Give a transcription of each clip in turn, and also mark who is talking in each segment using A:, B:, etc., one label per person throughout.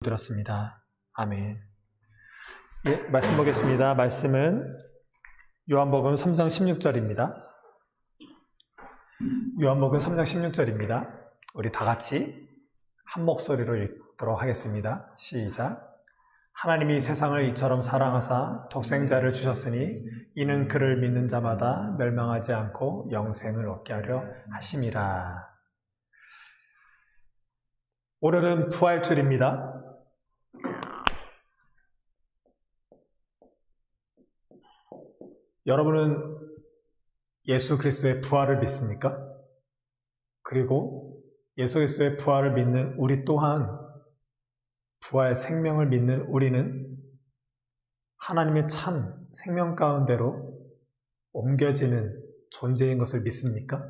A: 들었습니다. 아멘. 예, 말씀 보겠습니다. 말씀은 요한복음 3장 16절입니다. 요한복음 3장 16절입니다. 우리 다 같이 한 목소리로 읽도록 하겠습니다. 시작. 하나님이 세상을 이처럼 사랑하사 독생자를 주셨으니 이는 그를 믿는 자마다 멸망하지 않고 영생을 얻게 하려 하심이라. 오늘은 부활주일입니다. 여러분은 예수 그리스도의 부활을 믿습니까? 그리고 예수 그리스도의 부활을 믿는 우리 또한 부활 생명을 믿는 우리는 하나님의 참 생명 가운데로 옮겨지는 존재인 것을 믿습니까?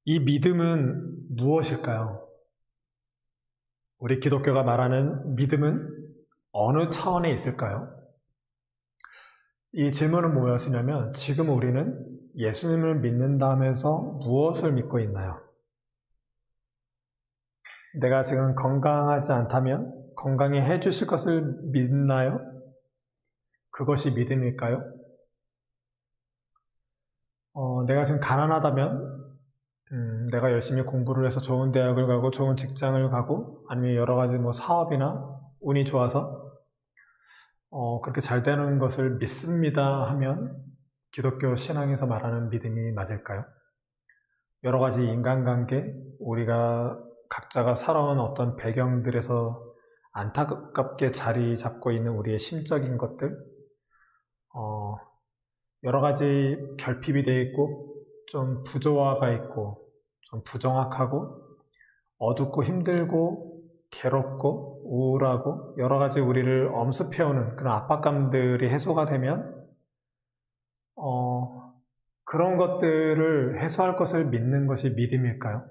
A: 이 믿음은 무엇일까요? 우리 기독교가 말하는 믿음은 어느 차원에 있을까요? 이 질문은 무엇이냐면 지금 우리는 예수님을 믿는다면서 무엇을 믿고 있나요? 내가 지금 건강하지 않다면 건강히 해주실 것을 믿나요? 그것이 믿음일까요? 내가 지금 가난하다면 내가 열심히 공부를 해서 좋은 대학을 가고 좋은 직장을 가고 아니면 여러 가지 사업이나 운이 좋아서 그렇게 잘 되는 것을 믿습니다 하면 기독교 신앙에서 말하는 믿음이 맞을까요? 여러 가지 인간관계, 우리가 각자가 살아온 어떤 배경들에서 안타깝게 자리 잡고 있는 우리의 심적인 것들, 여러 가지 결핍이 되어 있고 좀 부조화가 있고 좀 부정확하고 어둡고 힘들고 괴롭고 우울하고 여러 가지 우리를 엄습해오는 그런 압박감들이 해소가 되면 그런 것들을 해소할 것을 믿는 것이 믿음일까요?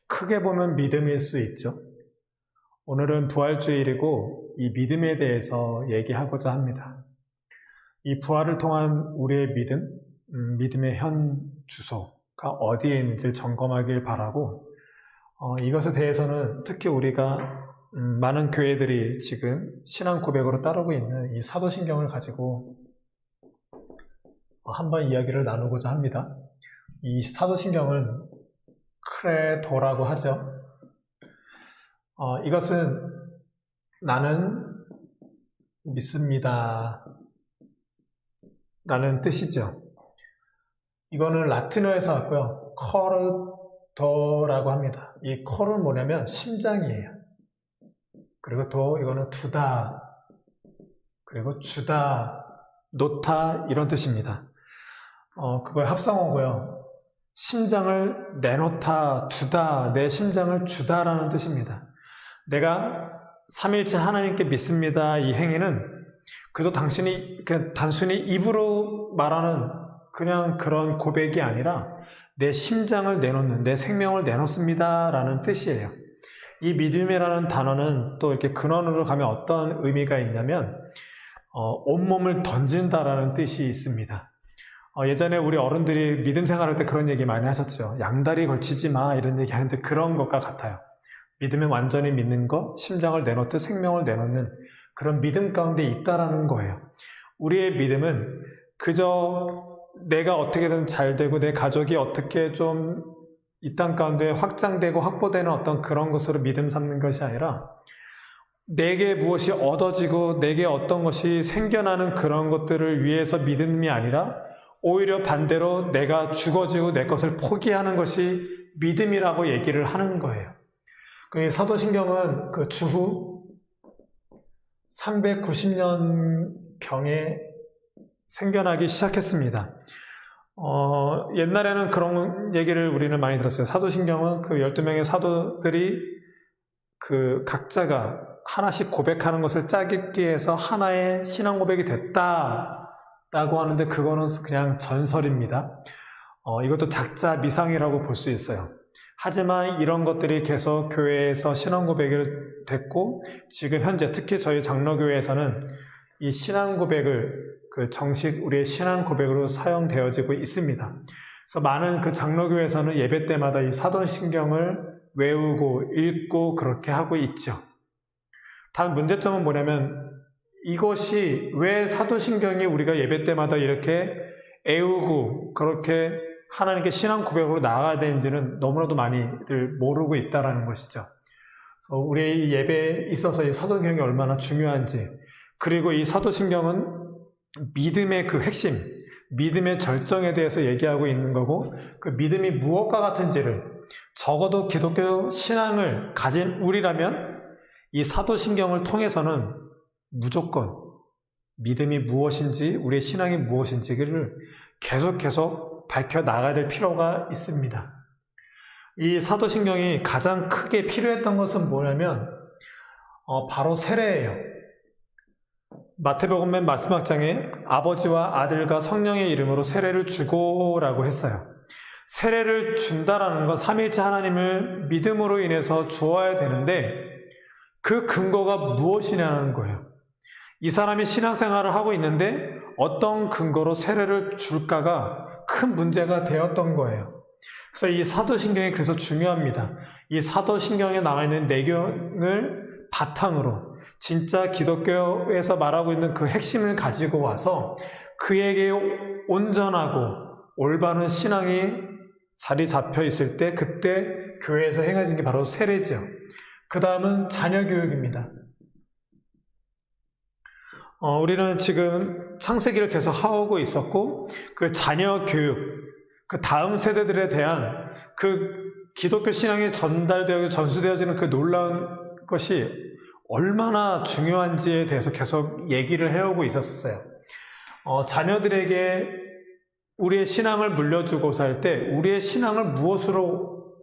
A: 크게 보면 믿음일 수 있죠. 오늘은 부활주일이고 이 믿음에 대해서 얘기하고자 합니다. 이 부활을 통한 우리의 믿음, 믿음의 현 주소가 어디에 있는지를 점검하길 바라고 이것에 대해서는 특히 우리가 많은 교회들이 지금 신앙 고백으로 따르고 있는 이 사도신경을 가지고 한번 이야기를 나누고자 합니다. 이 사도신경은 크레도라고 하죠. 이것은 나는 믿습니다 라는 뜻이죠. 이거는 라틴어에서 왔고요. 커르도라고 합니다. 이 커는 뭐냐면 심장이에요. 그리고 이거는 두다, 그리고 주다, 놓다 이런 뜻입니다. 그거의 합성어고요. 심장을 내놓다, 두다, 내 심장을 주다라는 뜻입니다. 내가 삼일체 하나님께 믿습니다. 이 행위는 그저 단순히 입으로 말하는 그냥 그런 고백이 아니라 내 심장을 내놓는, 내 생명을 내놓습니다 라는 뜻이에요. 이 믿음이라는 단어는 또 이렇게 근원으로 가면 어떤 의미가 있냐면 온몸을 던진다라는 뜻이 있습니다. 예전에 우리 어른들이 믿음 생활할 때 그런 얘기 많이 하셨죠. 양다리 걸치지 마 이런 얘기 하는데 그런 것과 같아요. 믿음은 완전히 믿는 것, 심장을 내놓듯 생명을 내놓는 그런 믿음 가운데 있다라는 거예요. 우리의 믿음은 그저 내가 어떻게든 잘 되고 내 가족이 어떻게 좀 이 땅 가운데 확장되고 확보되는 어떤 그런 것으로 믿음 삼는 것이 아니라 내게 무엇이 얻어지고 내게 어떤 것이 생겨나는 그런 것들을 위해서 믿음이 아니라 오히려 반대로 내가 죽어지고 내 것을 포기하는 것이 믿음이라고 얘기를 하는 거예요. 사도신경은 그 주후 390년경에 생겨나기 시작했습니다. 옛날에는 그런 얘기를 우리는 많이 들었어요. 사도신경은 그 12명의 사도들이 그 각자가 하나씩 고백하는 것을 짜깁기 해서 하나의 신앙 고백이 됐다라고 하는데 그거는 그냥 전설입니다. 이것도 작자 미상이라고 볼 수 있어요. 하지만 이런 것들이 계속 교회에서 신앙 고백이 됐고 지금 현재 특히 저희 장로교회에서는 이 신앙 고백을 그 정식 우리의 신앙 고백으로 사용되어지고 있습니다. 그래서 많은 그 장로교에서는 예배 때마다 이 사도신경을 외우고 읽고 그렇게 하고 있죠. 단 문제점은 뭐냐면 이것이 왜 사도신경이 우리가 예배 때마다 이렇게 애우고 그렇게 하나님께 신앙 고백으로 나아가야 되는지는 너무나도 많이들 모르고 있다는 것이죠. 그래서 우리의 예배에 있어서 이 사도신경이 얼마나 중요한지, 그리고 이 사도신경은 믿음의 그 핵심, 믿음의 절정에 대해서 얘기하고 있는 거고, 그 믿음이 무엇과 같은지를 적어도 기독교 신앙을 가진 우리라면 이 사도신경을 통해서는 무조건 믿음이 무엇인지, 우리의 신앙이 무엇인지를 계속 밝혀 나가야 될 필요가 있습니다. 이 사도신경이 가장 크게 필요했던 것은 뭐냐면 바로 세례예요. 마태복음 맨 마지막 장에 아버지와 아들과 성령의 이름으로 세례를 주고라고 했어요. 세례를 준다라는 건 삼위일체 하나님을 믿음으로 인해서 주어야 되는데 그 근거가 무엇이냐는 거예요. 이 사람이 신앙생활을 하고 있는데 어떤 근거로 세례를 줄까가 큰 문제가 되었던 거예요. 그래서 이 사도신경이 그래서 중요합니다. 이 사도신경에 나와 있는 내용을 바탕으로 진짜 기독교에서 말하고 있는 그 핵심을 가지고 와서 그에게 온전하고 올바른 신앙이 자리 잡혀 있을 때 그때 교회에서 행해진 게 바로 세례죠. 그 다음은 자녀교육입니다. 우리는 지금 창세기를 계속 하고 있었고 그 자녀교육, 그 다음 세대들에 대한 그 기독교 신앙이 전수되어지는 그 놀라운 것이 얼마나 중요한지에 대해서 계속 얘기를 해오고 있었어요. 자녀들에게 우리의 신앙을 물려주고자 할 때 우리의 신앙을 무엇으로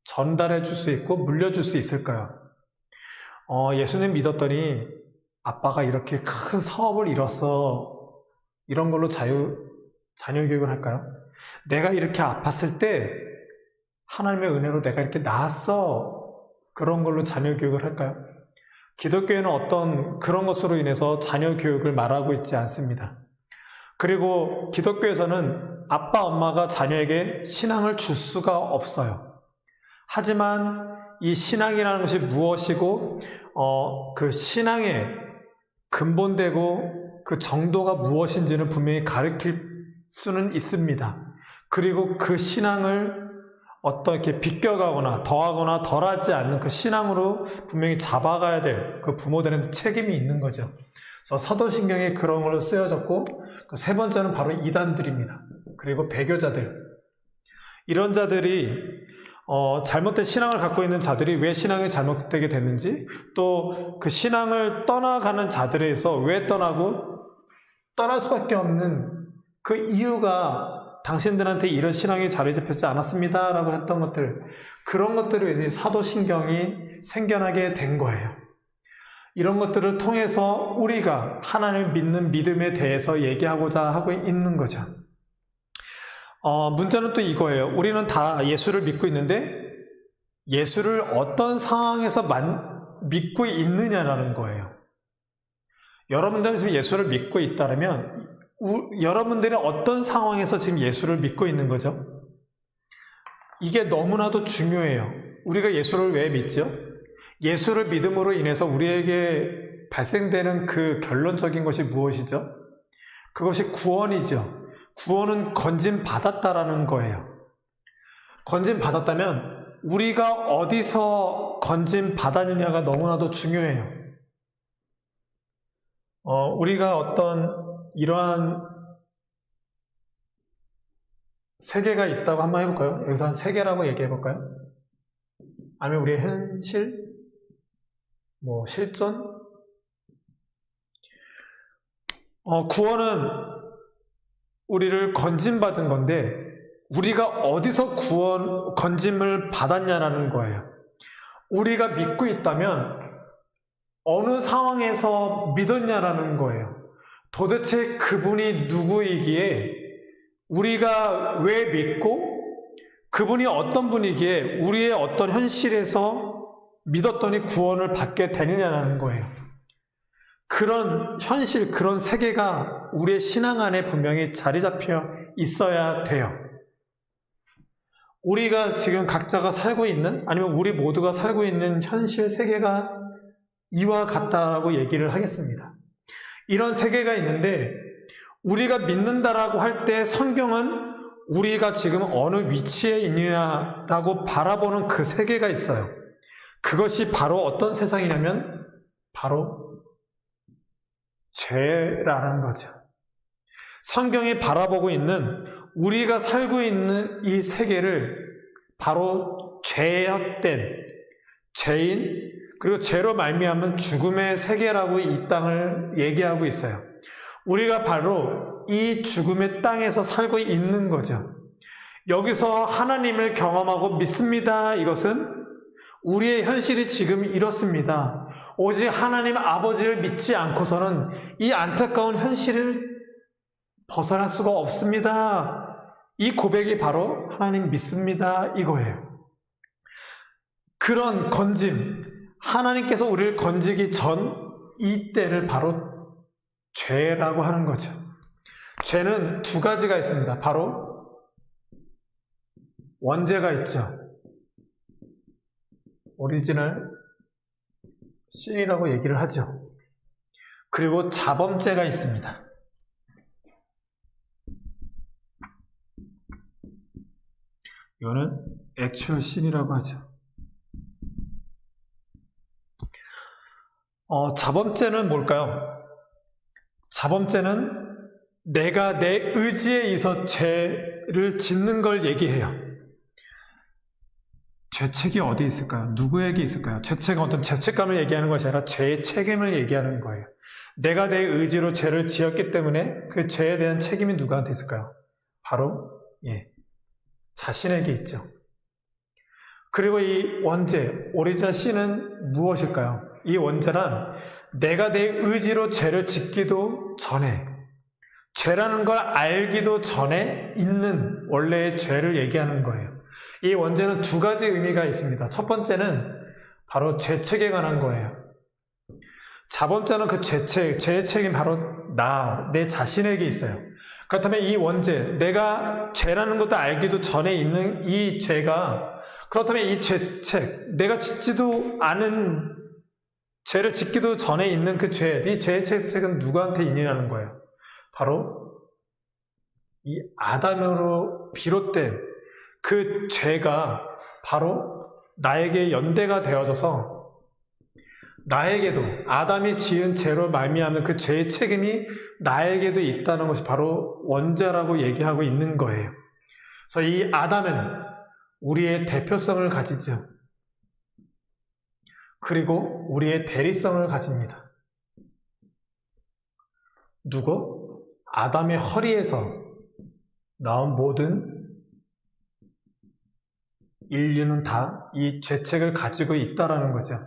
A: 전달해 줄 수 있고 물려줄 수 있을까요? 예수님 믿었더니 아빠가 이렇게 큰 사업을 이뤘어. 이런 걸로 자녀교육을 할까요? 내가 이렇게 아팠을 때 하나님의 은혜로 내가 이렇게 나았어. 그런 걸로 자녀교육을 할까요? 기독교에는 어떤 그런 것으로 인해서 자녀교육을 말하고 있지 않습니다. 그리고 기독교에서는 아빠, 엄마가 자녀에게 신앙을 줄 수가 없어요. 하지만 이 신앙이라는 것이 무엇이고 그 신앙의 근본되고 그 정도가 무엇인지는 분명히 가르칠 수는 있습니다. 그리고 그 신앙을 어떻게 비껴가거나 더하거나 덜하지 않는 그 신앙으로 분명히 잡아가야 될 그 부모들한테 책임이 있는 거죠. 그래서 사도신경이 그런 걸로 쓰여졌고 그 세 번째는 바로 이단들입니다. 그리고 배교자들. 이런 자들이 잘못된 신앙을 갖고 있는 자들이 왜 신앙이 잘못되게 됐는지, 또 그 신앙을 떠나가는 자들에서 왜 떠날 수밖에 없는 그 이유가 당신들한테 이런 신앙이 자리 잡혔지 않았습니다 라고 했던 것들, 그런 것들을 이제 사도신경이 생겨나게 된 거예요. 이런 것들을 통해서 우리가 하나님을 믿는 믿음에 대해서 얘기하고자 하고 있는 거죠. 문제는 또 이거예요. 우리는 다 예수를 믿고 있는데 예수를 어떤 상황에서 믿고 있느냐라는 거예요. 여러분들은 지금 예수를 믿고 있다면 여러분들이 어떤 상황에서 지금 예수를 믿고 있는 거죠? 이게 너무나도 중요해요. 우리가 예수를 왜 믿죠? 예수를 믿음으로 인해서 우리에게 발생되는 그 결론적인 것이 무엇이죠? 그것이 구원이죠. 구원은 건짐받았다라는 거예요. 건짐받았다면 우리가 어디서 건짐받았느냐가 너무나도 중요해요. 우리가 어떤 이러한 세계가 있다고 한번 해볼까요? 여기서 한 세계라고 얘기해볼까요? 아니면 우리의 현실? 실존? 구원은 우리를 건짐받은 건데 우리가 어디서 건짐을 받았냐라는 거예요. 우리가 믿고 있다면 어느 상황에서 믿었냐라는 거예요. 도대체 그분이 누구이기에, 우리가 왜 믿고 그분이 어떤 분이기에 우리의 어떤 현실에서 믿었더니 구원을 받게 되느냐라는 거예요. 그런 현실, 그런 세계가 우리의 신앙 안에 분명히 자리 잡혀 있어야 돼요. 우리가 지금 각자가 살고 있는, 아니면 우리 모두가 살고 있는 현실 세계가 이와 같다라고 얘기를 하겠습니다. 이런 세계가 있는데 우리가 믿는다라고 할 때 성경은 우리가 지금 어느 위치에 있느냐라고 바라보는 그 세계가 있어요. 그것이 바로 어떤 세상이냐면 바로 죄라는 거죠. 성경이 바라보고 있는, 우리가 살고 있는 이 세계를 바로 죄악된, 죄인, 그리고 죄로 말미암은 죽음의 세계라고 이 땅을 얘기하고 있어요. 우리가 바로 이 죽음의 땅에서 살고 있는 거죠. 여기서 하나님을 경험하고 믿습니다. 이것은 우리의 현실이 지금 이렇습니다. 오직 하나님 아버지를 믿지 않고서는 이 안타까운 현실을 벗어날 수가 없습니다. 이 고백이 바로 하나님 믿습니다 이거예요. 그런 건짐, 하나님께서 우리를 건지기 전 이때를 바로 죄라고 하는 거죠. 죄는 두 가지가 있습니다. 바로 원죄가 있죠. 오리지널 신이라고 얘기를 하죠. 그리고 자범죄가 있습니다. 이거는 액츄얼 신이라고 하죠. 자범죄는 뭘까요? 자범죄는 내가 내 의지에 의해서 죄를 짓는 걸 얘기해요. 죄책이 어디 있을까요? 누구에게 있을까요? 죄책은 어떤 죄책감을 얘기하는 것이 아니라 죄의 책임을 얘기하는 거예요. 내가 내 의지로 죄를 지었기 때문에 그 죄에 대한 책임이 누구한테 있을까요? 바로 자신에게 있죠. 그리고 이 원죄, 오리지널 신은 무엇일까요? 이 원죄란 내가 내 의지로 죄를 짓기도 전에, 죄라는 걸 알기도 전에 있는 원래의 죄를 얘기하는 거예요. 이 원죄는 두 가지 의미가 있습니다. 첫 번째는 바로 죄책에 관한 거예요. 자범죄는 그 죄의 책임 바로 내 자신에게 있어요. 그렇다면 이 원죄, 내가 죄라는 것도 알기도 전에 있는 이 죄가, 그렇다면 이 죄책, 내가 짓지도 않은 죄를 짓기도 전에 있는 그 죄, 이 죄의 책은 누구한테 있느냐는 거예요. 바로 이 아담으로 비롯된 그 죄가 바로 나에게 연대가 되어져서 나에게도, 아담이 지은 죄로 말미암는 그 죄의 책임이 나에게도 있다는 것이 바로 원죄라고 얘기하고 있는 거예요. 그래서 이 아담은 우리의 대표성을 가지죠. 그리고 우리의 대리성을 가집니다. 누구? 아담의 허리에서 나온 모든 인류는 다 이 죄책을 가지고 있다는 거죠.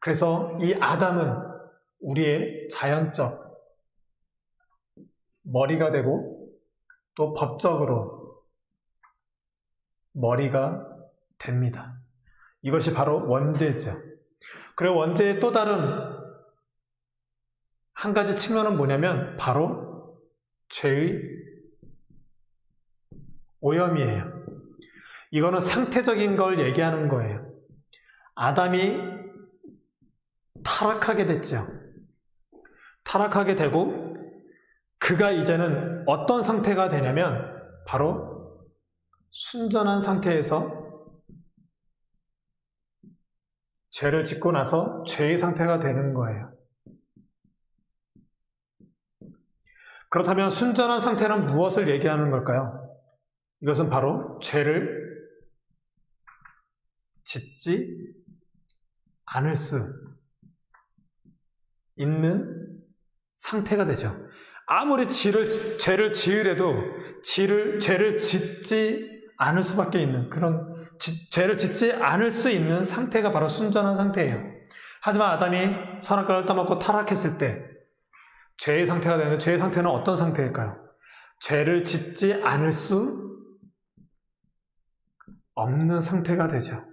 A: 그래서 이 아담은 우리의 자연적 머리가 되고 또 법적으로 머리가 됩니다. 이것이 바로 원죄죠. 그리고 원죄의 또 다른 한 가지 측면은 뭐냐면 바로 죄의 오염이에요. 이거는 상태적인 걸 얘기하는 거예요. 아담이 타락하게 됐죠. 타락하게 되고 그가 이제는 어떤 상태가 되냐면 바로 순전한 상태에서 죄를 짓고 나서 죄의 상태가 되는 거예요. 그렇다면 순전한 상태는 무엇을 얘기하는 걸까요? 이것은 바로 죄를 짓지 않을 수 있는 상태가 되죠. 아무리 죄를 지으려도 죄를 짓지 않을 수밖에 있는 그런 죄를 짓지 않을 수 있는 상태가 바로 순전한 상태예요. 하지만 아담이 선악과를 따먹고 타락했을 때 죄의 상태가 되는데 죄의 상태는 어떤 상태일까요? 죄를 짓지 않을 수 없는 상태가 되죠.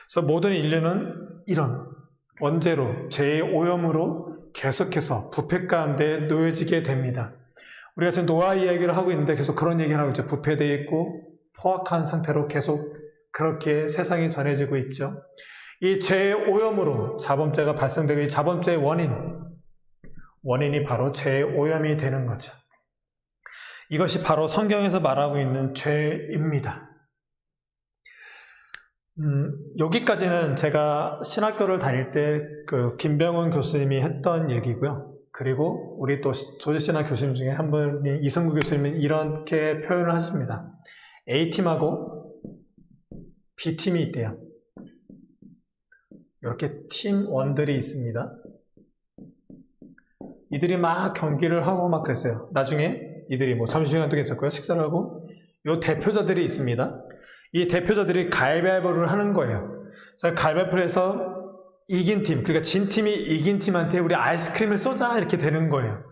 A: 그래서 모든 인류는 이런 원죄로, 죄의 오염으로 계속해서 부패 가운데 놓여지게 됩니다. 우리가 지금 노아 이야기를 하고 있는데 계속 그런 얘기를 하고 있죠. 부패되어 있고 포악한 상태로 계속 그렇게 세상이 전해지고 있죠. 이 죄의 오염으로 자범죄가 발생되고 이 자범죄의 원인이 바로 죄의 오염이 되는 거죠. 이것이 바로 성경에서 말하고 있는 죄입니다. 여기까지는 제가 신학교를 다닐 때 그 김병훈 교수님이 했던 얘기고요. 그리고 우리 또 조지신학 교수님 중에 한 분이 이승구 교수님이 이렇게 표현을 하십니다. A팀하고 B팀이 있대요. 이렇게 팀원들이 있습니다. 이들이 막 경기를 하고 막 그랬어요. 나중에 이들이 뭐 점심시간도 괜찮고요. 식사를 하고 요 대표자들이 있습니다. 이 대표자들이 가위바위보를 하는 거예요. 그래서 가위바위보를 해서 이긴 팀, 그러니까 진 팀이 이긴 팀한테 우리 아이스크림을 쏘자 이렇게 되는 거예요.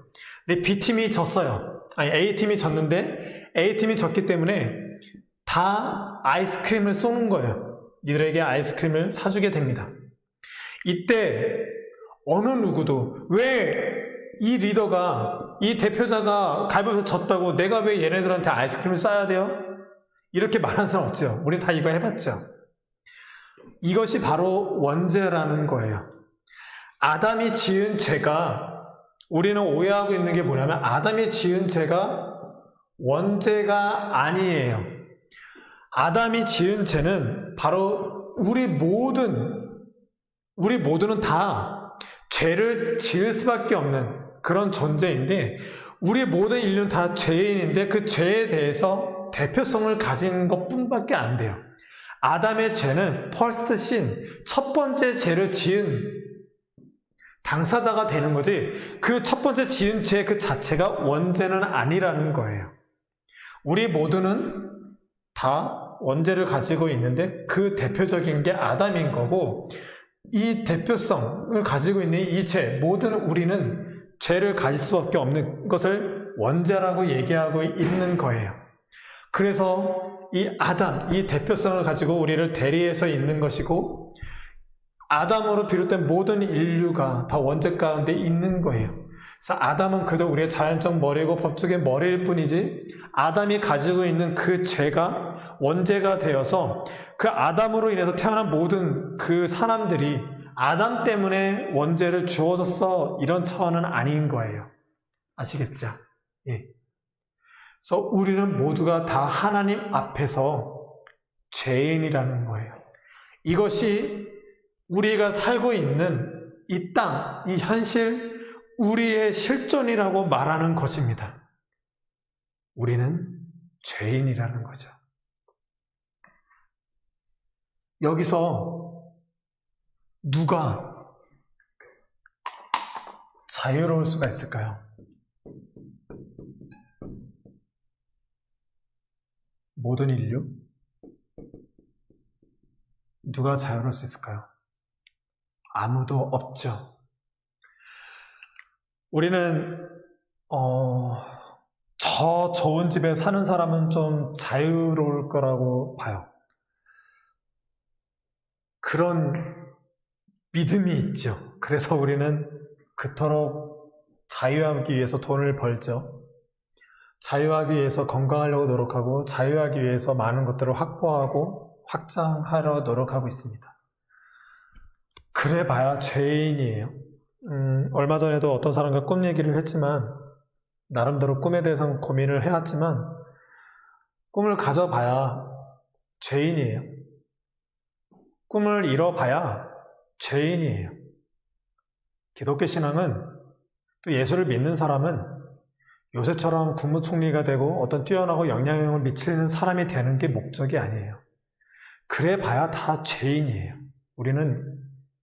A: 근데 B팀이 졌어요. 아니 A팀이 졌는데 A팀이 졌기 때문에 다 아이스크림을 쏘는 거예요. 이들에게 아이스크림을 사주게 됩니다. 이때 어느 누구도 왜 이 리더가, 이 대표자가 가위바위보에서 졌다고 내가 왜 얘네들한테 아이스크림을 쏴야 돼요? 이렇게 말하는 사람 없죠. 우린 다 이거 해봤죠. 이것이 바로 원죄라는 거예요. 아담이 지은 죄가, 우리는 오해하고 있는 게 뭐냐면 아담이 지은 죄가 원죄가 아니에요. 아담이 지은 죄는 바로 우리 모두는 다 죄를 지을 수밖에 없는 그런 존재인데, 우리 모든 인류는 다 죄인인데 그 죄에 대해서 대표성을 가진 것뿐밖에 안 돼요. 아담의 죄는 first sin, 첫 번째 죄를 지은 당사자가 되는 거지, 그 첫 번째 지은 죄 그 자체가 원죄는 아니라는 거예요. 우리 모두는 다 원죄를 가지고 있는데 그 대표적인 게 아담인 거고, 이 대표성을 가지고 있는 이 죄, 모든 우리는 죄를 가질 수밖에 없는 것을 원죄라고 얘기하고 있는 거예요. 그래서 이 아담, 이 대표성을 가지고 우리를 대리해서 있는 것이고, 아담으로 비롯된 모든 인류가 다 원죄 가운데 있는 거예요. 그래서 아담은 그저 우리의 자연적 머리고 법적인 머리일 뿐이지, 아담이 가지고 있는 그 죄가 원죄가 되어서 그 아담으로 인해서 태어난 모든 그 사람들이 아담 때문에 원죄를 주어졌어, 이런 차원은 아닌 거예요. 아시겠죠? 예. 그래서 우리는 모두가 다 하나님 앞에서 죄인이라는 거예요. 이것이 우리가 살고 있는 이 땅, 이 현실, 우리의 실존이라고 말하는 것입니다. 우리는 죄인이라는 거죠. 여기서 누가 자유로울 수가 있을까요? 모든 인류? 누가 자유로울 수 있을까요? 아무도 없죠. 우리는 저 좋은 집에 사는 사람은 좀 자유로울 거라고 봐요. 그런 믿음이 있죠. 그래서 우리는 그토록 자유하기 위해서 돈을 벌죠. 자유하기 위해서 건강하려고 노력하고, 자유하기 위해서 많은 것들을 확보하고 확장하려 노력하고 있습니다. 그래봐야 죄인이에요. 얼마 전에도 어떤 사람과 꿈 얘기를 했지만, 나름대로 꿈에 대해서는 고민을 해왔지만, 꿈을 가져봐야 죄인이에요. 꿈을 이뤄봐야 죄인이에요. 기독교 신앙은, 또 예수를 믿는 사람은 요새처럼 국무총리가 되고 어떤 뛰어나고 영향력을 미치는 사람이 되는 게 목적이 아니에요. 그래봐야 다 죄인이에요. 우리는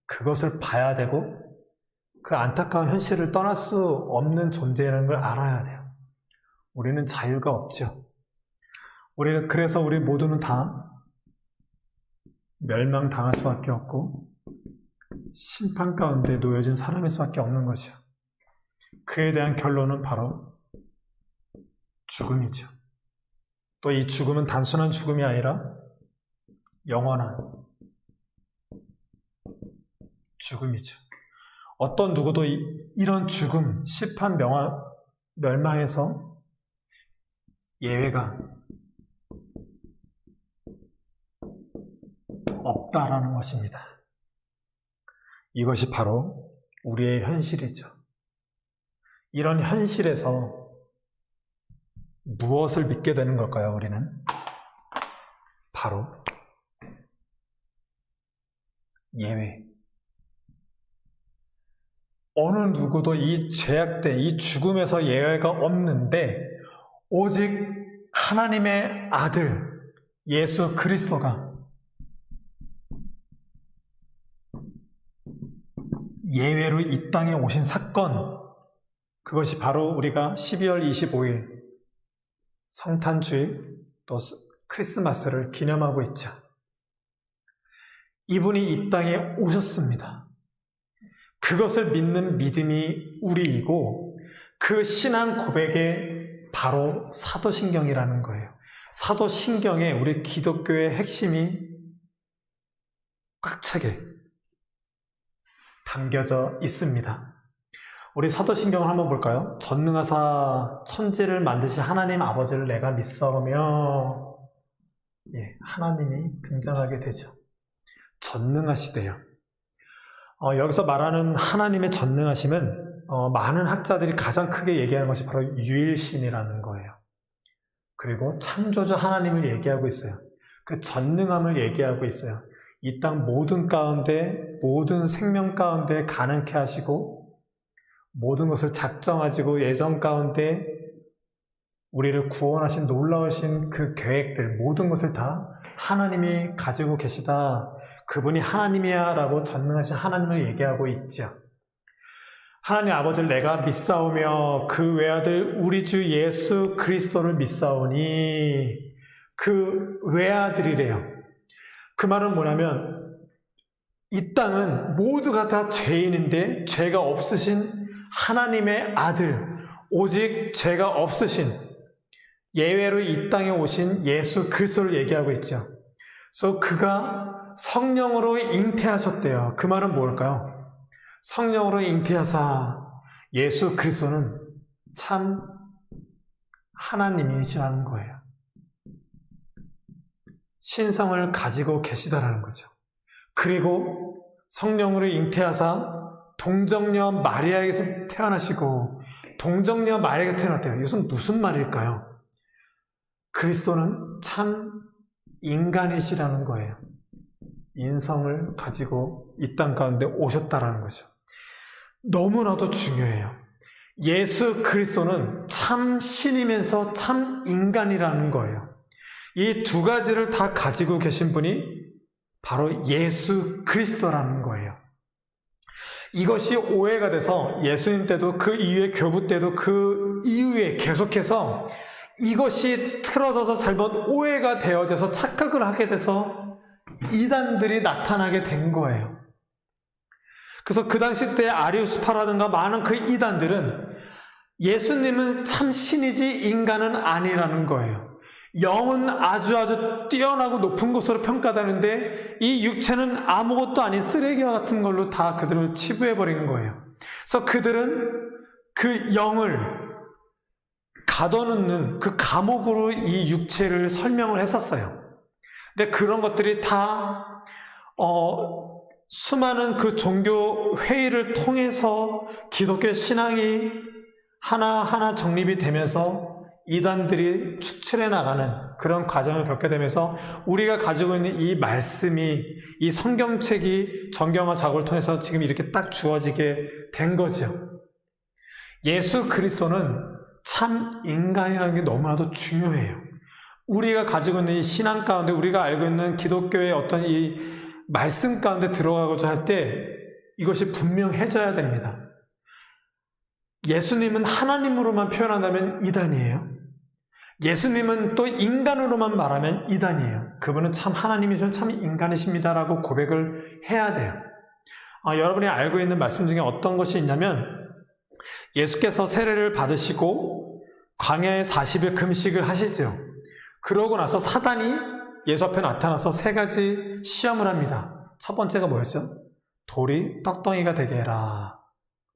A: 그것을 봐야 되고, 그 안타까운 현실을 떠날 수 없는 존재라는 걸 알아야 돼요. 우리는 자유가 없죠. 그래서 우리 모두는 다 멸망당할 수밖에 없고 심판 가운데 놓여진 사람일 수밖에 없는 것이요. 그에 대한 결론은 바로 죽음이죠. 또 이 죽음은 단순한 죽음이 아니라 영원한 죽음이죠. 어떤 누구도 이런 죽음, 심판, 멸망에서 예외가 없다라는 것입니다. 이것이 바로 우리의 현실이죠. 이런 현실에서 무엇을 믿게 되는 걸까요, 우리는? 바로 예외. 어느 누구도 이 죄악된 이 죽음에서 예외가 없는데 오직 하나님의 아들 예수 그리스도가 예외로 이 땅에 오신 사건, 그것이 바로 우리가 12월 25일 성탄주일 또 크리스마스를 기념하고 있죠. 이분이 이 땅에 오셨습니다. 그것을 믿는 믿음이 우리이고 그 신앙 고백에 바로 사도신경이라는 거예요. 사도신경에 우리 기독교의 핵심이 꽉 차게 담겨져 있습니다. 우리 사도신경을 한번 볼까요? 전능하사 천지를 만드신 하나님 아버지를 내가 믿사오며, 하나님이 등장하게 되죠. 전능하시대요. 여기서 말하는 하나님의 전능하심은 많은 학자들이 가장 크게 얘기하는 것이 바로 유일신이라는 거예요. 그리고 창조주 하나님을 얘기하고 있어요. 그 전능함을 얘기하고 있어요. 이 땅 모든 가운데, 모든 생명 가운데 가능케 하시고 모든 것을 작정하시고 예정 가운데 우리를 구원하신 놀라우신 그 계획들, 모든 것을 다 하나님이 가지고 계시다. 그분이 하나님이야 라고 전능하신 하나님을 얘기하고 있죠. 하나님 아버지를 내가 믿사오며 그 외아들 우리 주 예수 그리스도를 믿사오니, 그 외아들이래요. 그 말은 뭐냐면 이 땅은 모두가 다 죄인인데 죄가 없으신 하나님의 아들, 오직 죄가 없으신 예외로 이 땅에 오신 예수 그리스도를 얘기하고 있죠. 그래서 그가 성령으로 잉태하셨대요. 그 말은 뭘까요? 성령으로 잉태하사 예수 그리스도는 참 하나님이시라는 거예요. 신성을 가지고 계시다라는 거죠. 그리고 성령으로 잉태하사 동정녀 마리아에게서 태어나시고, 동정녀 마리아에게서 태어났대요. 이것은 무슨 말일까요? 그리스도는 참 인간이시라는 거예요. 인성을 가지고 이 땅 가운데 오셨다라는 거죠. 너무나도 중요해요. 예수 그리스도는 참 신이면서 참 인간이라는 거예요. 이 두 가지를 다 가지고 계신 분이 바로 예수 그리스도라는 거예요. 이것이 오해가 돼서 예수님 때도 그 이후에 교부 때도 그 이후에 계속해서 이것이 틀어져서 잘못 오해가 되어져서 착각을 하게 돼서 이단들이 나타나게 된 거예요. 그래서 그 당시 때 아리우스파라든가 많은 그 이단들은 예수님은 참 신이지 인간은 아니라는 거예요. 영은 아주 뛰어나고 높은 것으로 평가되는데 이 육체는 아무것도 아닌 쓰레기와 같은 걸로 다 그들을 치부해버리는 거예요. 그래서 그들은 그 영을 가둬놓는 그 감옥으로 이 육체를 설명을 했었어요. 근데 그런 것들이 다 수많은 그 종교 회의를 통해서 기독교 신앙이 하나하나 정립이 되면서 이단들이 축출해 나가는 그런 과정을 겪게 되면서 우리가 가지고 있는 이 말씀이, 이 성경책이 정경화 작업을 통해서 지금 이렇게 딱 주어지게 된 거죠. 예수 그리스도는 참 인간이라는 게 너무나도 중요해요. 우리가 가지고 있는 이 신앙 가운데, 우리가 알고 있는 기독교의 어떤 이 말씀 가운데 들어가고자 할 때 이것이 분명해져야 됩니다. 예수님은 하나님으로만 표현한다면 이단이에요. 예수님은 또 인간으로만 말하면 이단이에요. 그분은 참 하나님이시면 참 인간이십니다라고 고백을 해야 돼요. 여러분이 알고 있는 말씀 중에 어떤 것이 있냐면, 예수께서 세례를 받으시고 광야에 40일 금식을 하시죠. 그러고 나서 사단이 예수 앞에 나타나서 세 가지 시험을 합니다. 첫 번째가 뭐였죠? 돌이 떡덩이가 되게 해라.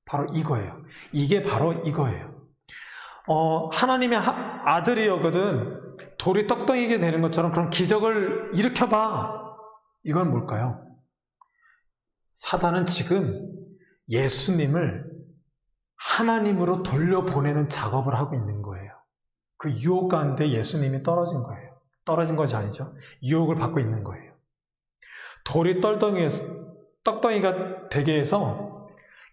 A: 바로 이거예요. 이게 바로 이거예요. 하나님의 아들이거든 돌이 떡덩이게 되는 것처럼 그런 기적을 일으켜봐. 이건 뭘까요? 사단은 지금 예수님을 하나님으로 돌려보내는 작업을 하고 있는 거예요. 그 유혹 가운데 예수님이 떨어진 거예요. 떨어진 것이 아니죠. 유혹을 받고 있는 거예요. 돌이 떡덩이가 되게 해서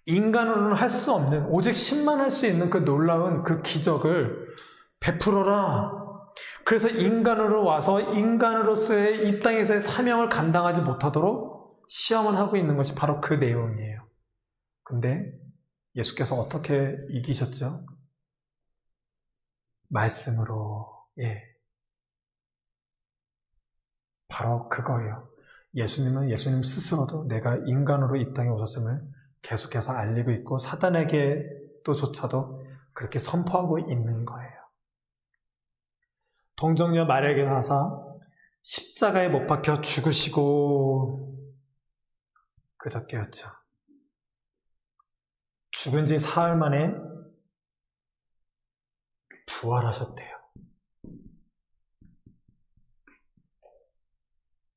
A: 인간으로는 할 수 없는, 오직 신만 할 수 있는 그 놀라운 그 기적을 베풀어라. 그래서 인간으로 와서 인간으로서의 이 땅에서의 사명을 감당하지 못하도록 시험을 하고 있는 것이 바로 그 내용이에요. 근데 예수께서 어떻게 이기셨죠? 말씀으로. 바로 그거예요. 예수님은 예수님 스스로도 내가 인간으로 이 땅에 오셨음을 계속해서 알리고 있고 사단에게조차도 그렇게 선포하고 있는 거예요. 동정녀 마리아에게 가서 십자가에 못 박혀 죽으시고 그저께였죠. 죽은 지 사흘 만에 부활하셨대요.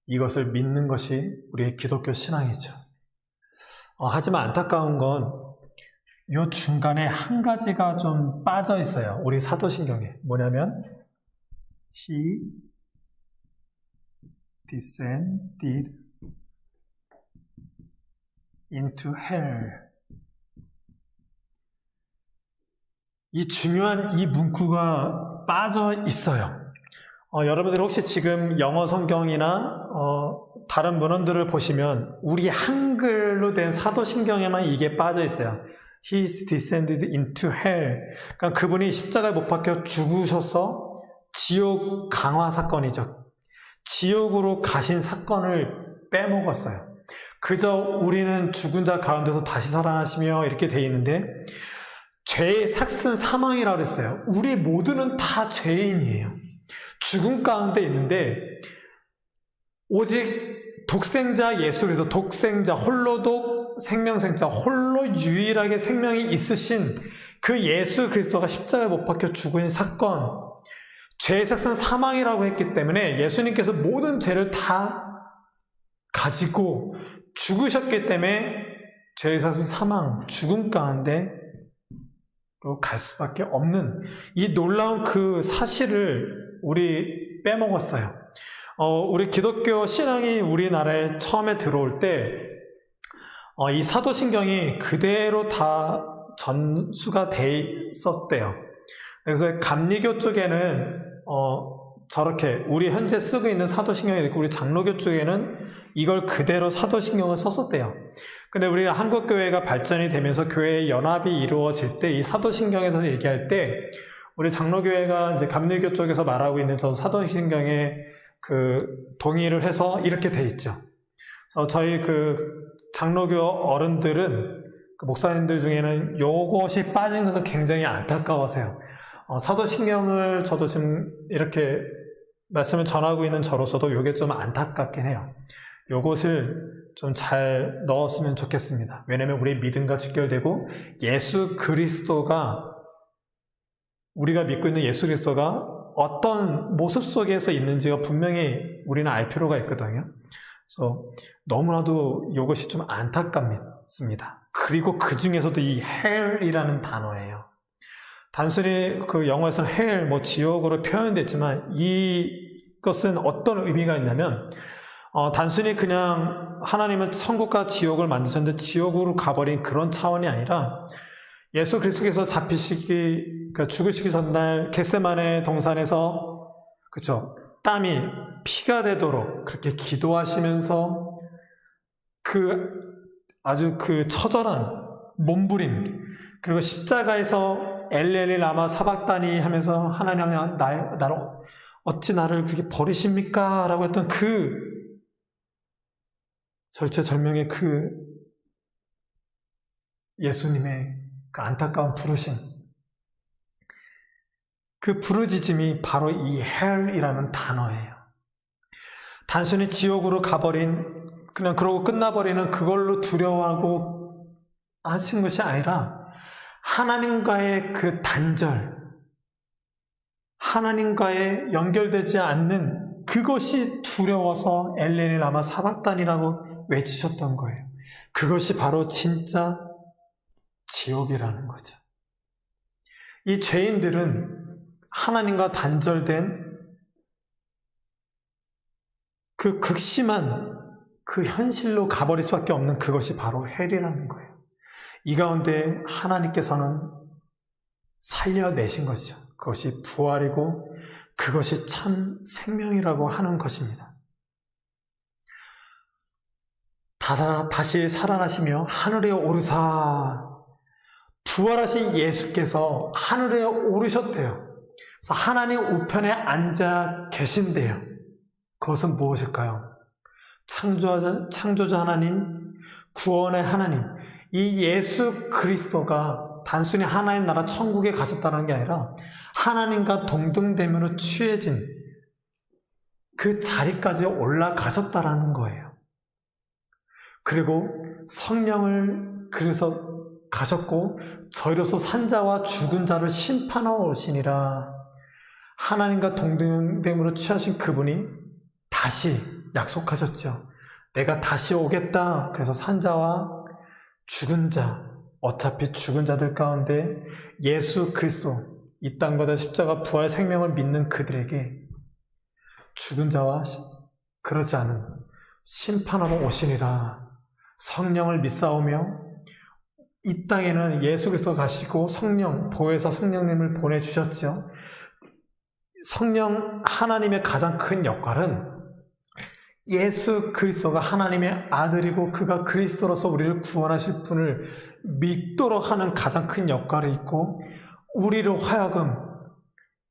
A: 이것을 믿는 것이 우리의 기독교 신앙이죠. 하지만 안타까운 건 이 중간에 한 가지가 좀 빠져 있어요. 우리 사도신경에. 뭐냐면 He descended into hell. 이 중요한 이 문구가 빠져 있어요. 여러분들 혹시 지금 영어 성경이나 다른 문헌들을 보시면 우리 한글로 된 사도신경에만 이게 빠져 있어요. He descended into hell. 그러니까 그분이 십자가에 못 박혀 죽으셔서 지옥 강화 사건이죠. 지옥으로 가신 사건을 빼먹었어요. 그저 우리는 죽은 자 가운데서 다시 살아나시며 이렇게 돼 있는데 죄의 삭슨 사망이라고 그랬어요. 우리 모두는 다 죄인이에요. 죽음 가운데 있는데 오직 독생자 예수 그리스도, 독생자 홀로독 생명생자, 홀로 유일하게 생명이 있으신 그 예수 그리스도가 십자가에 못 박혀 죽은 사건, 죄의 삭슨 사망이라고 했기 때문에 예수님께서 모든 죄를 다 가지고 죽으셨기 때문에 죄의 삭슨 사망, 죽음 가운데 갈 수밖에 없는 이 놀라운 그 사실을 우리 빼먹었어요. 우리 기독교 신앙이 우리나라에 처음에 들어올 때 이 사도신경이 그대로 다 전수가 돼 있었대요. 그래서 감리교 쪽에는 저렇게 우리 현재 쓰고 있는 사도신경이 있고 우리 장로교 쪽에는 이걸 그대로 사도신경을 썼었대요. 근데 우리가 한국교회가 발전이 되면서 교회의 연합이 이루어질 때 이 사도신경에서 얘기할 때 우리 장로교회가 이제 감리교 쪽에서 말하고 있는 저 사도신경에 동의를 해서 이렇게 돼 있죠. 그래서 저희 장로교 어른들은 목사님들 중에는 요것이 빠진 것을 굉장히 안타까워하세요. 사도신경을 저도 지금 이렇게 말씀을 전하고 있는 저로서도 요게 좀 안타깝긴 해요. 요것을 좀 잘 넣었으면 좋겠습니다. 왜냐면 우리의 믿음과 직결되고 예수 그리스도가 우리가 믿고 있는 예수 그리스도가 어떤 모습 속에서 있는지가 분명히 우리는 알 필요가 있거든요. 그래서 너무나도 이것이 좀 안타깝습니다. 그리고 그 중에서도 이 hell이라는 단어예요. 단순히 영어에서는 hell, 지옥으로 표현됐지만 이것은 어떤 의미가 있냐면 단순히 그냥 하나님은 천국과 지옥을 만드셨는데 지옥으로 가버린 그런 차원이 아니라 예수 그리스도께서 죽으시기 전날 겟세마네 동산에서 땀이 피가 되도록 그렇게 기도하시면서 아주 처절한 몸부림, 그리고 십자가에서 엘리 라마 사박다니 하면서 하나님 나를 어찌 나를 그렇게 버리십니까? 라고 했던 절체절명의 예수님의 안타까운 부르심, 그 부르짖음이 바로 이 hell이라는 단어예요. 단순히 지옥으로 가버린, 그냥 그러고 끝나버리는 그걸로 두려워하고 하신 것이 아니라 하나님과의 그 단절, 하나님과의 연결되지 않는 그것이 두려워서 엘레니 라마 사박단이라고 외치셨던 거예요. 그것이 바로 진짜 지옥이라는 거죠. 이 죄인들은 하나님과 단절된 그 극심한 그 현실로 가버릴 수밖에 없는 그것이 바로 헬이라는 거예요. 이 가운데 하나님께서는 살려내신 것이죠. 그것이 부활이고 그것이 참 생명이라고 하는 것입니다. 다시 살아나시며 하늘에 오르사, 부활하신 예수께서 하늘에 오르셨대요. 그래서 하나님 우편에 앉아 계신대요. 그것은 무엇일까요? 창조자 하나님, 구원의 하나님, 이 예수 그리스도가 단순히 하나님 나라 천국에 가셨다는 게 아니라 하나님과 동등됨으로 취해진 그 자리까지 올라가셨다라는 거예요. 그리고 성령을 그래서 가셨고 저희로서 산자와 죽은 자를 심판하러 오시니라. 하나님과 동등됨으로 취하신 그분이 다시 약속하셨죠. 내가 다시 오겠다. 그래서 산자와 죽은 자, 어차피 죽은 자들 가운데 예수 그리스도, 이 땅보다 십자가 부활 생명을 믿는 그들에게 죽은 자와 그러지 않은 심판하러 오시니라. 성령을 믿사오며 이 땅에는 예수 그리스도가 가시고 성령, 보혜사 성령님을 보내주셨죠. 성령 하나님의 가장 큰 역할은 예수 그리스도가 하나님의 아들이고 그가 그리스도로서 우리를 구원하실 분을 믿도록 하는 가장 큰 역할이 있고, 우리로 하여금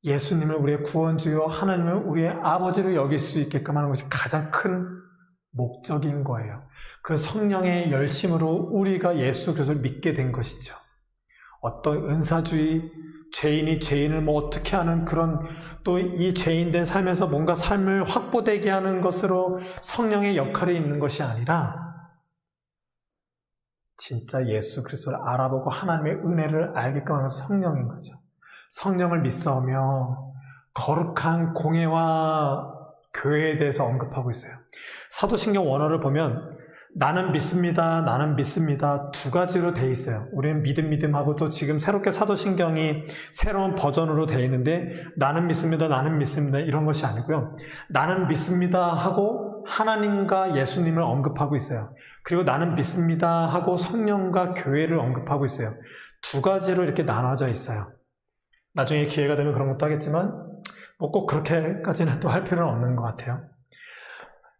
A: 예수님을 우리의 구원주요 하나님을 우리의 아버지로 여길 수 있게끔 하는 것이 가장 큰 목적인 거예요. 그 성령의 열심으로 우리가 예수 그리스도를 믿게 된 것이죠. 어떤 은사주의, 죄인이 죄인을 뭐 어떻게 하는 그런, 또 이 죄인된 삶에서 뭔가 삶을 확보되게 하는 것으로 성령의 역할이 있는 것이 아니라 진짜 예수 그리스도를 알아보고 하나님의 은혜를 알게끔 하는 것이 성령인 거죠. 성령을 믿사오며 거룩한 공예와 교회에 대해서 언급하고 있어요. 사도신경 원어를 보면 나는 믿습니다, 나는 믿습니다 두 가지로 돼 있어요. 우리는 믿음하고 또 지금 새롭게 사도신경이 새로운 버전으로 돼 있는데 나는 믿습니다, 나는 믿습니다 이런 것이 아니고요. 나는 믿습니다 하고 하나님과 예수님을 언급하고 있어요. 그리고 나는 믿습니다 하고 성령과 교회를 언급하고 있어요. 두 가지로 이렇게 나눠져 있어요. 나중에 기회가 되면 그런 것도 하겠지만 뭐 꼭 그렇게까지는 또 할 필요는 없는 것 같아요.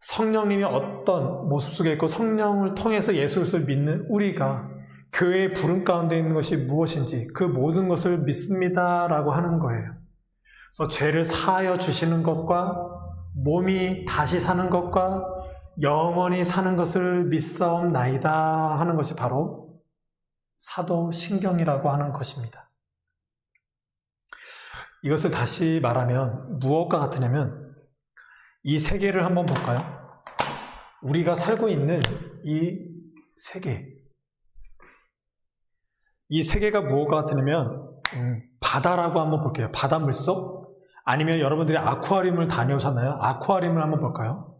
A: 성령님이 어떤 모습 속에 있고 성령을 통해서 예수 그리스도를 믿는 우리가 교회의 부름 가운데 있는 것이 무엇인지 그 모든 것을 믿습니다라고 하는 거예요. 그래서 죄를 사하여 주시는 것과 몸이 다시 사는 것과 영원히 사는 것을 믿사옵나이다 하는 것이 바로 사도신경이라고 하는 것입니다. 이것을 다시 말하면 무엇과 같으냐면 이 세계를 한번 볼까요? 우리가 살고 있는 이 세계, 이 세계가 무엇과 같으냐면 바다라고 한번 볼게요. 바다 물속, 아니면 여러분들이 아쿠아리움을 다녀오셨나요? 아쿠아리움을 한번 볼까요?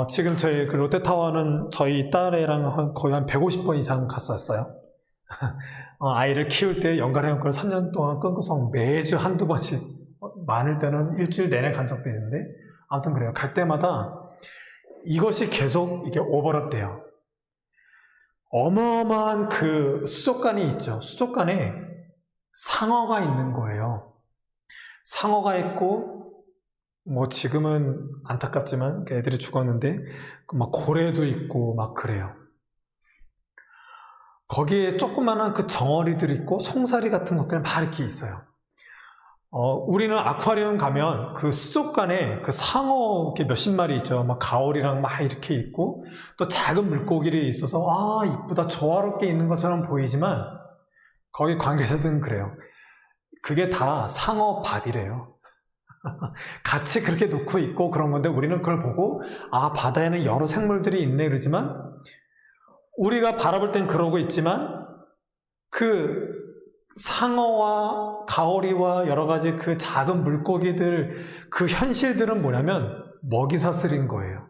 A: 지금 저희 그 롯데타워는 저희 딸애랑 거의 한 150번 이상 갔었어요. 아이를 키울 때 연간회 원권을 3년 동안 끊고서 매주 한두 번씩, 많을 때는 일주일 내내 간 적도 있는데, 아무튼 그래요. 갈 때마다 이것이 계속 이게 오버랩 돼요. 어마어마한 그 수족관이 있죠. 수족관에 상어가 있는 거예요. 상어가 있고, 뭐 지금은 안타깝지만 애들이 죽었는데, 막 고래도 있고 막 그래요. 거기에 조그마한 그 정어리들 있고 송사리 같은 것들 막 이렇게 있어요. 우리는 아쿠아리움 가면 그 수족관에 그 상어 이렇게 몇십 마리 있죠. 막 가오리랑 막 이렇게 있고, 또 작은 물고기들이 있어서 아 이쁘다 조화롭게 있는 것처럼 보이지만 거기 관계자들은 그래요. 그게 다 상어 밥이래요. 같이 그렇게 놓고 있고 그런 건데 우리는 그걸 보고 아 바다에는 여러 생물들이 있네 그러지만, 우리가 바라볼 땐 그러고 있지만 그 상어와 가오리와 여러 가지 그 작은 물고기들, 그 현실들은 뭐냐면 먹이 사슬인 거예요.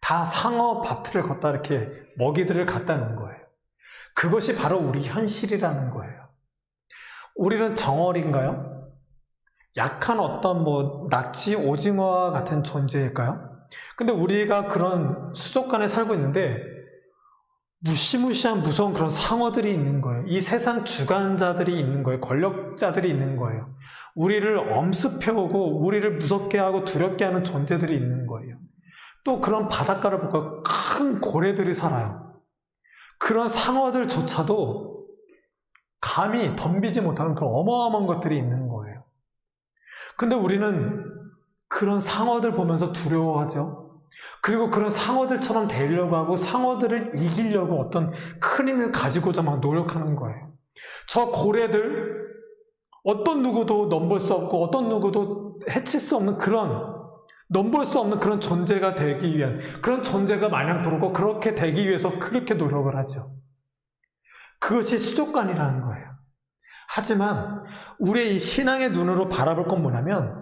A: 다 상어 밭을 걷다 이렇게 먹이들을 갖다 놓은 거예요. 그것이 바로 우리 현실이라는 거예요. 우리는 정어리인가요? 약한 어떤 낙지, 오징어와 같은 존재일까요? 근데 우리가 그런 수족관에 살고 있는데 무시무시한 무서운 그런 상어들이 있는 거예요. 이 세상 주관자들이 있는 거예요. 권력자들이 있는 거예요. 우리를 엄습해오고 우리를 무섭게 하고 두렵게 하는 존재들이 있는 거예요. 또 그런 바닷가를 보고 큰 고래들이 살아요. 그런 상어들조차도 감히 덤비지 못하는 그런 어마어마한 것들이 있는 거예요. 근데 우리는 그런 상어들 보면서 두려워하죠. 그리고 그런 상어들처럼 되려고 하고 상어들을 이기려고 어떤 큰 힘을 가지고자 막 노력하는 거예요. 저 고래들, 어떤 누구도 넘볼 수 없고 어떤 누구도 해칠 수 없는 그런, 넘볼 수 없는 그런 존재가 되기 위한, 그런 존재가 마냥 부르고 그렇게 되기 위해서 그렇게 노력을 하죠. 그것이 수족관이라는 거예요. 하지만 우리의 이 신앙의 눈으로 바라볼 건 뭐냐면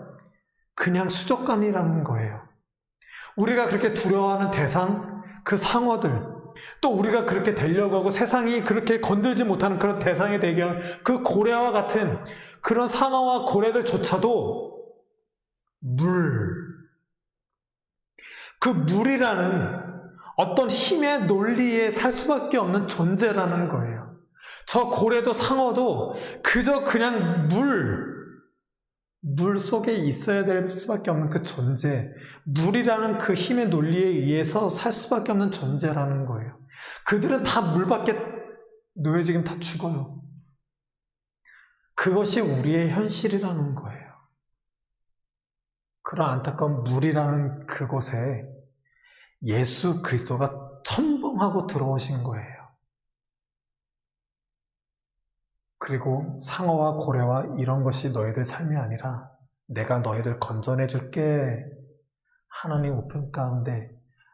A: 그냥 수족관이라는 거예요. 우리가 그렇게 두려워하는 대상, 그 상어들, 또 우리가 그렇게 되려고 하고 세상이 그렇게 건들지 못하는 그런 대상이 되게 한 그 고래와 같은 그런 상어와 고래들조차도 그 물이라는 어떤 힘의 논리에 살 수밖에 없는 존재라는 거예요. 저 고래도 상어도 그저 그냥 물 속에 있어야 될 수밖에 없는 그 존재, 물이라는 그 힘의 논리에 의해서 살 수밖에 없는 존재라는 거예요. 그들은 다 물 밖에 놓여지면 다 죽어요. 그것이 우리의 현실이라는 거예요. 그런 안타까운 물이라는 그곳에 예수 그리스도가 첨벙하고 들어오신 거예요. 그리고 상어와 고래와 이런 것이 너희들 삶이 아니라 내가 너희들 건져내 줄게. 하나님 우편 가운데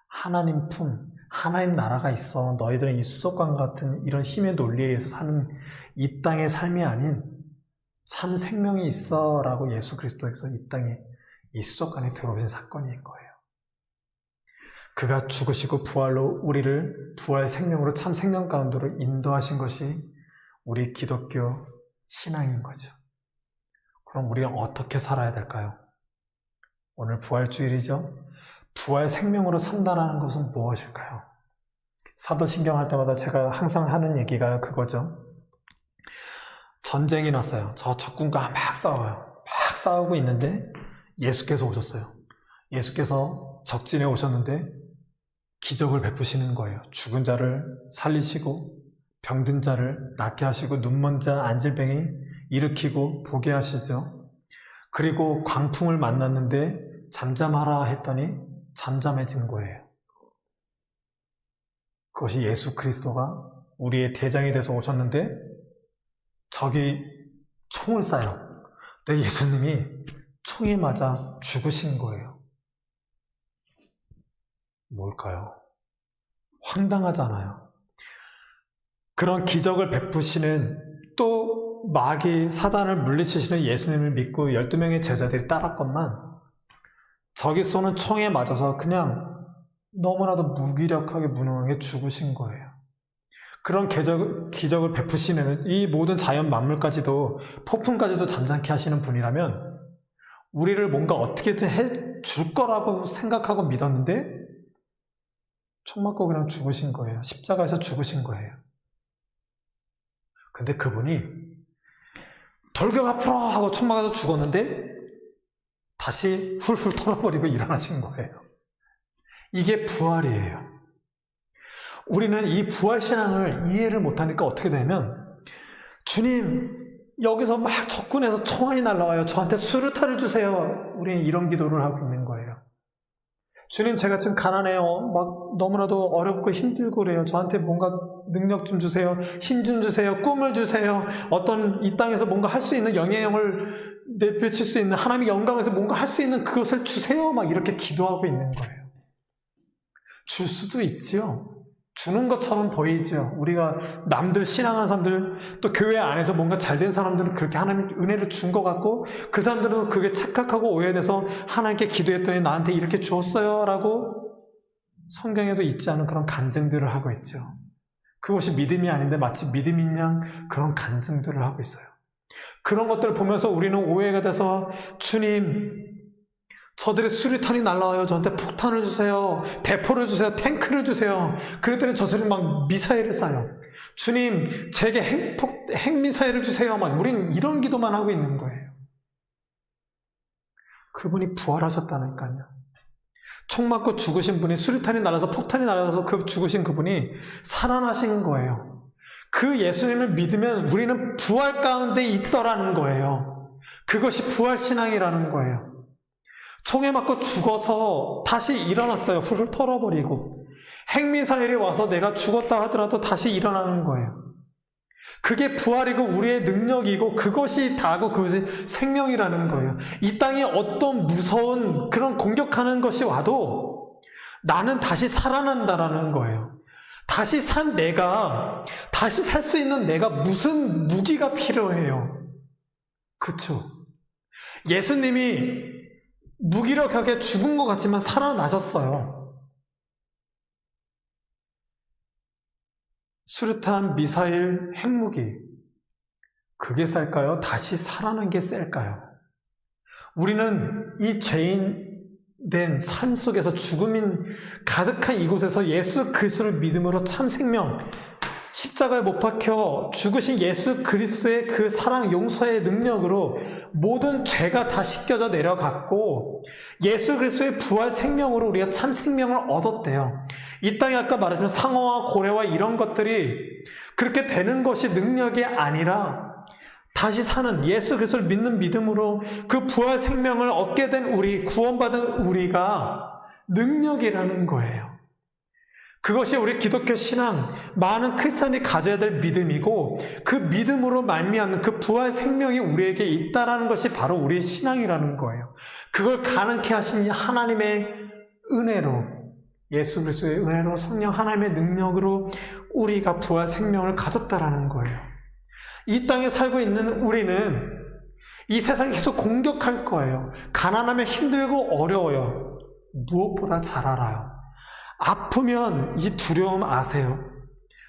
A: 하나님 품, 하나님 나라가 있어. 너희들은 이 수족관 같은 이런 힘의 논리에 의해서 사는 이 땅의 삶이 아닌 참 생명이 있어 라고 예수 그리스도께서 이 땅에 이 수족관에 들어오신 사건인 거예요. 그가 죽으시고 부활로 우리를 부활 생명으로 참 생명 가운데로 인도하신 것이 우리 기독교 신앙인 거죠. 그럼 우리가 어떻게 살아야 될까요? 오늘 부활주일이죠. 부활 생명으로 산다는 것은 무엇일까요? 사도신경 할 때마다 제가 항상 하는 얘기가 그거죠. 전쟁이 났어요. 저 적군과 막 싸워요. 막 싸우고 있는데 예수께서 오셨어요. 예수께서 적진에 오셨는데 기적을 베푸시는 거예요. 죽은 자를 살리시고 병든 자를 낫게 하시고 눈먼 자 안질병이 일으키고 보게 하시죠. 그리고 광풍을 만났는데 잠잠하라 했더니 잠잠해진 거예요. 그것이 예수 그리스도가 우리의 대장이 돼서 오셨는데 적이 총을 쏴요. 근데 예수님이 총에 맞아 죽으신 거예요. 뭘까요? 황당하잖아요. 그런 기적을 베푸시는 또 마귀 사단을 물리치시는 예수님을 믿고 12명의 제자들이 따랐건만 적이 쏘는 총에 맞아서 그냥 너무나도 무기력하게 무능하게 죽으신 거예요. 그런 기적을 베푸시는 이 모든 자연 만물까지도 폭풍까지도 잠잠케 하시는 분이라면 우리를 뭔가 어떻게든 해줄 거라고 생각하고 믿었는데 총 맞고 그냥 죽으신 거예요. 십자가에서 죽으신 거예요. 근데 그분이 돌격 앞으로 하고 총 맞아서 죽었는데 다시 훌훌 털어버리고 일어나신 거예요. 이게 부활이에요. 우리는 이 부활신앙을 이해를 못하니까 어떻게 되냐면 주님 여기서 막 적군에서 총알이 날라와요. 저한테 수류탄을 주세요. 우리는 이런 기도를 하고 있는 거예요. 주님 제가 지금 가난해요. 막 너무나도 어렵고 힘들고 그래요. 저한테 뭔가 능력 좀 주세요. 힘 좀 주세요. 꿈을 주세요. 어떤 이 땅에서 뭔가 할 수 있는 영향력을 내비칠 수 있는 하나님의 영광에서 뭔가 할 수 있는 그것을 주세요. 막 이렇게 기도하고 있는 거예요. 줄 수도 있지요. 줄 주는 것처럼 보이죠. 우리가 남들 신앙하는 사람들, 또 교회 안에서 뭔가 잘된 사람들은 그렇게 하나님 은혜를 준 것 같고, 그 사람들은 그게 착각하고 오해돼서 하나님께 기도했더니 나한테 이렇게 주었어요 라고 성경에도 있지 않은 그런 간증들을 하고 있죠. 그것이 믿음이 아닌데 마치 믿음인 양 그런 간증들을 하고 있어요. 그런 것들을 보면서 우리는 오해가 돼서, 주님, 저들의 수류탄이 날라와요. 저한테 폭탄을 주세요. 대포를 주세요. 탱크를 주세요. 그랬더니 저들이 막 미사일을 쏴요. 주님, 제게 핵미사일을 주세요. 막 우리는 이런 기도만 하고 있는 거예요. 그분이 부활하셨다니까요. 총 맞고 죽으신 분이, 수류탄이 날아서 폭탄이 날아서 죽으신 그분이 살아나신 거예요. 그 예수님을 믿으면 우리는 부활 가운데 있더라는 거예요. 그것이 부활신앙이라는 거예요. 총에 맞고 죽어서 다시 일어났어요. 훌훌 털어버리고. 핵미사일이 와서 내가 죽었다 하더라도 다시 일어나는 거예요. 그게 부활이고 우리의 능력이고 그것이 다고 그것이 생명이라는 거예요. 이 땅에 어떤 무서운 그런 공격하는 것이 와도 나는 다시 살아난다라는 거예요. 다시 산 내가, 다시 살 수 있는 내가 무슨 무기가 필요해요. 그렇죠? 예수님이 무기력하게 죽은 것 같지만 살아나셨어요. 수류탄, 미사일, 핵무기, 그게 셀까요? 다시 살아난 게 셀까요? 우리는 이 죄인된 삶 속에서 죽음이 가득한 이곳에서 예수 그리스도를 믿음으로 참 생명, 십자가에 못 박혀 죽으신 예수 그리스도의 그 사랑 용서의 능력으로 모든 죄가 다 씻겨져 내려갔고, 예수 그리스도의 부활 생명으로 우리가 참 생명을 얻었대요. 이 땅에 아까 말했던 상어와 고래와 이런 것들이 그렇게 되는 것이 능력이 아니라 다시 사는 예수 그리스도를 믿는 믿음으로 그 부활 생명을 얻게 된 우리, 구원받은 우리가 능력이라는 거예요. 그것이 우리 기독교 신앙, 많은 크리스찬이 가져야 될 믿음이고, 그 믿음으로 말미암는 그 부활 생명이 우리에게 있다라는 것이 바로 우리의 신앙이라는 거예요. 그걸 가능케 하신 하나님의 은혜로, 예수 그리스도의 은혜로, 성령 하나님의 능력으로 우리가 부활 생명을 가졌다라는 거예요. 이 땅에 살고 있는 우리는 이 세상이 계속 공격할 거예요. 가난하면 힘들고 어려워요. 무엇보다 잘 알아요. 아프면 이 두려움 아세요?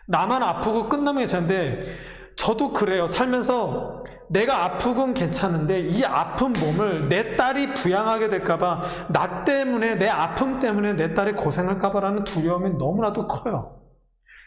A: 나만 아프고 끝나면 괜찮은데, 저도 그래요. 살면서 내가 아프건 괜찮은데 이 아픈 몸을 내 딸이 부양하게 될까봐, 나 때문에, 내 아픔 때문에 내 딸이 고생할까봐라는 두려움이 너무나도 커요.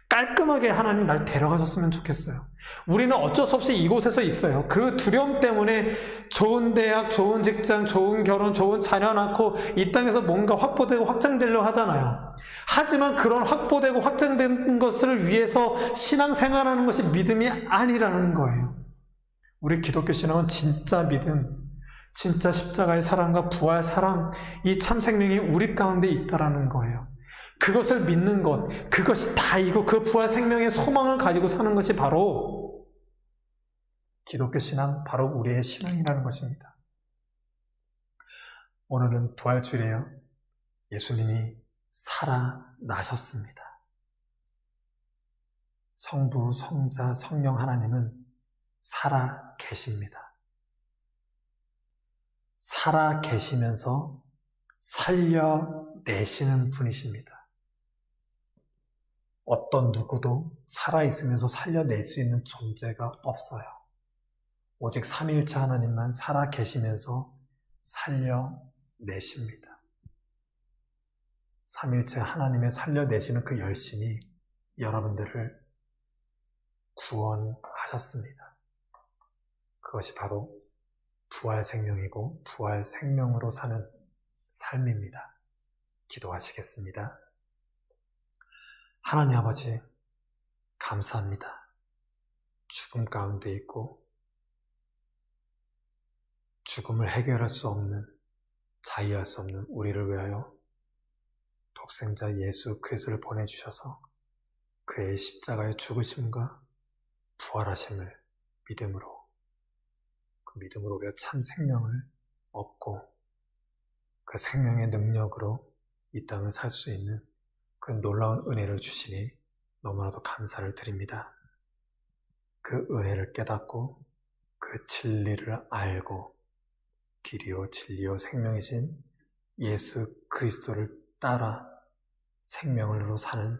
A: 깔끔하게 하나님 날 데려가셨으면 좋겠어요. 우리는 어쩔 수 없이 이곳에서 있어요. 그 두려움 때문에 좋은 대학, 좋은 직장, 좋은 결혼, 좋은 자녀 낳고 이 땅에서 뭔가 확보되고 확장되려고 하잖아요. 하지만 그런 확보되고 확장된 것을 위해서 신앙생활하는 것이 믿음이 아니라는 거예요. 우리 기독교 신앙은 진짜 믿음, 진짜 십자가의 사랑과 부활 사랑, 이 참 생명이 우리 가운데 있다라는 거예요. 그것을 믿는 것, 그것이 다이고 그 부활 생명의 소망을 가지고 사는 것이 바로 기독교 신앙, 바로 우리의 신앙이라는 것입니다. 오늘은 부활주일이에요. 예수님이 살아나셨습니다. 성부, 성자, 성령 하나님은 살아 계십니다. 살아 계시면서 살려내시는 분이십니다. 어떤 누구도 살아있으면서 살려낼 수 있는 존재가 없어요. 오직 삼위일체 하나님만 살아계시면서 살려내십니다. 삼위일체 하나님의 살려내시는 그 열심이 여러분들을 구원하셨습니다. 그것이 바로 부활 생명이고 부활 생명으로 사는 삶입니다. 기도하시겠습니다. 하나님 아버지, 감사합니다. 죽음 가운데 있고 죽음을 해결할 수 없는, 자유할 수 없는 우리를 위하여 독생자 예수 그리스도를 보내주셔서 그의 십자가의 죽으심과 부활하심을 믿음으로, 그 믿음으로 우리가 참 생명을 얻고 그 생명의 능력으로 이 땅을 살 수 있는 그 놀라운 은혜를 주시니 너무나도 감사를 드립니다. 그 은혜를 깨닫고 그 진리를 알고 길이요 진리요 생명이신 예수 그리스도를 따라 생명으로 사는